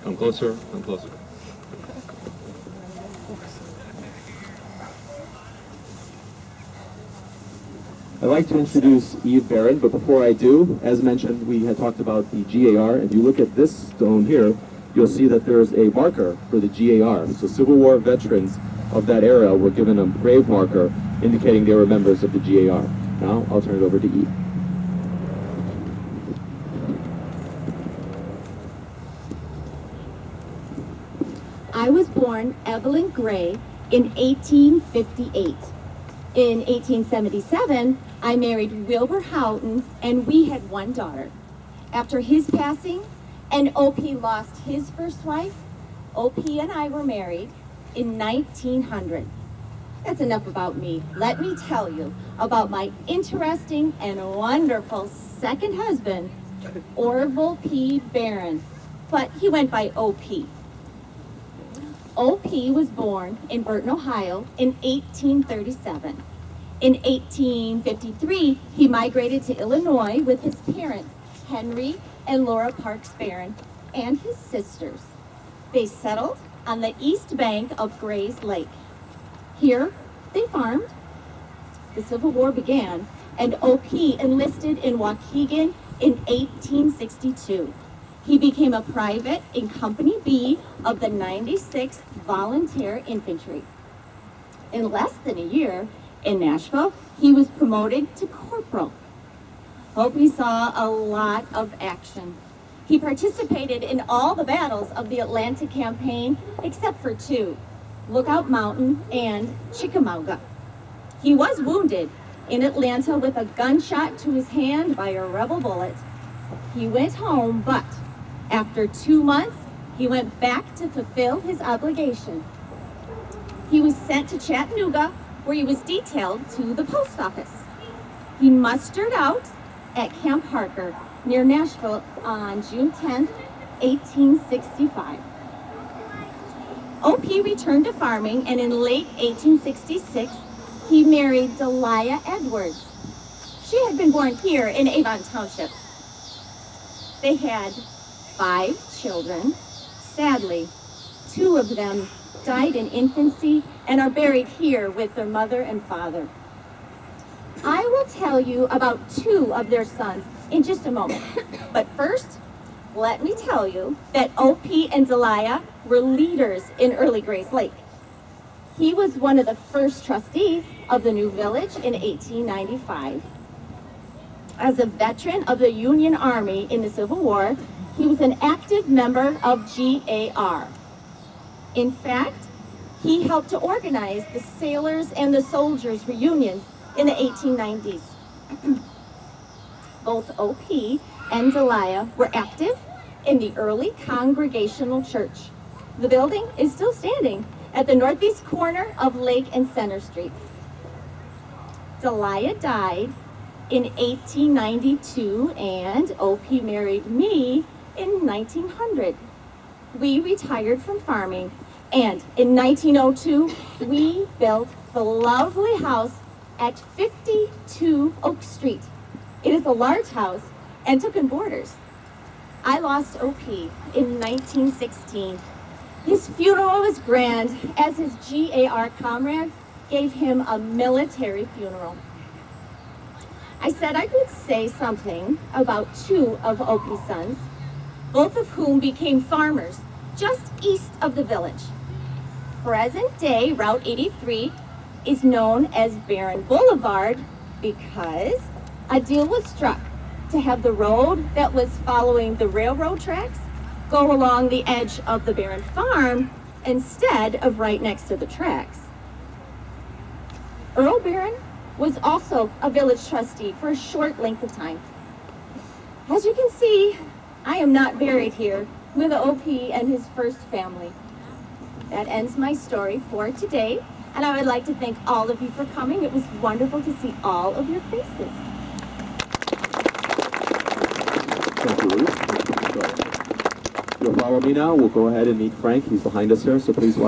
Come closer, come closer. I'd like to introduce Eve Barron, but before I do, as mentioned, we had talked about the GAR. If you look at this stone here, you'll see that there's a marker for the GAR. So Civil War veterans of that era were given a grave marker indicating they were members of the GAR. Now, I'll turn it over to Eve. I was born Evelyn Gray in 1858. In 1877, I married Wilbur Houghton, and we had one daughter. After his passing, and O.P. lost his first wife, O.P. and I were married in 1900. That's enough about me. Let me tell you about my interesting and wonderful second husband, Orville P. Barron, but he went by O.P. O.P. was born in Burton, Ohio in 1837. In 1853, he migrated to Illinois with his parents, Henry and Laura Parks Barron, and his sisters. They settled on the east bank of Gray's Lake. Here, they farmed. The Civil War began, and O.P. enlisted in Waukegan in 1862. He became a private in Company B of the 96th Volunteer Infantry. In less than a year, in Nashville, he was promoted to corporal. Opie saw a lot of action. He participated in all the battles of the Atlantic Campaign except for two, Lookout Mountain and Chickamauga. He was wounded in Atlanta with a gunshot to his hand by a rebel bullet. He went home, but after 2 months, he went back to fulfill his obligation. He was sent to Chattanooga, where he was detailed to the post office. He mustered out at Camp Harker near Nashville on June 10, 1865. O.P. returned to farming, and in late 1866, he married Delia Edwards. She had been born here in Avon Township. They had 5 children. Sadly, 2 of them died in infancy and are buried here with their mother and father. I will tell you about 2 of their sons in just a moment. But first, let me tell you that O.P. and Delia were leaders in early Gray's Lake. He was one of the first trustees of the new village in 1895. As a veteran of the Union Army in the Civil War, he was an active member of GAR. In fact, he helped to organize the sailors and the soldiers reunions in the 1890s. Both O.P. and Delia were active in the early Congregational Church. The building is still standing at the northeast corner of Lake and Center Streets. Delia died in 1892, and O.P. married me in 1900. We retired from farming, and in 1902, we built the lovely house at 52 Oak Street. It is a large house and took in boarders. I lost O.P. in 1916. His funeral was grand, as his GAR comrades gave him a military funeral. I said I could say something about 2 of O.P.'s sons, both of whom became farmers just east of the village. Present-day Route 83 is known as Barron Boulevard because a deal was struck to have the road that was following the railroad tracks go along the edge of the Barron farm instead of right next to the tracks. Earl Barron was also a village trustee for a short length of time. As you can see, I am not buried here with O.P. and his first family. That ends my story for today, and I would like to thank all of you for coming. It was wonderful to see all of your faces. Thank you, Ruth. You'll follow me now. We'll go ahead and meet Frank. He's behind us here, so please watch.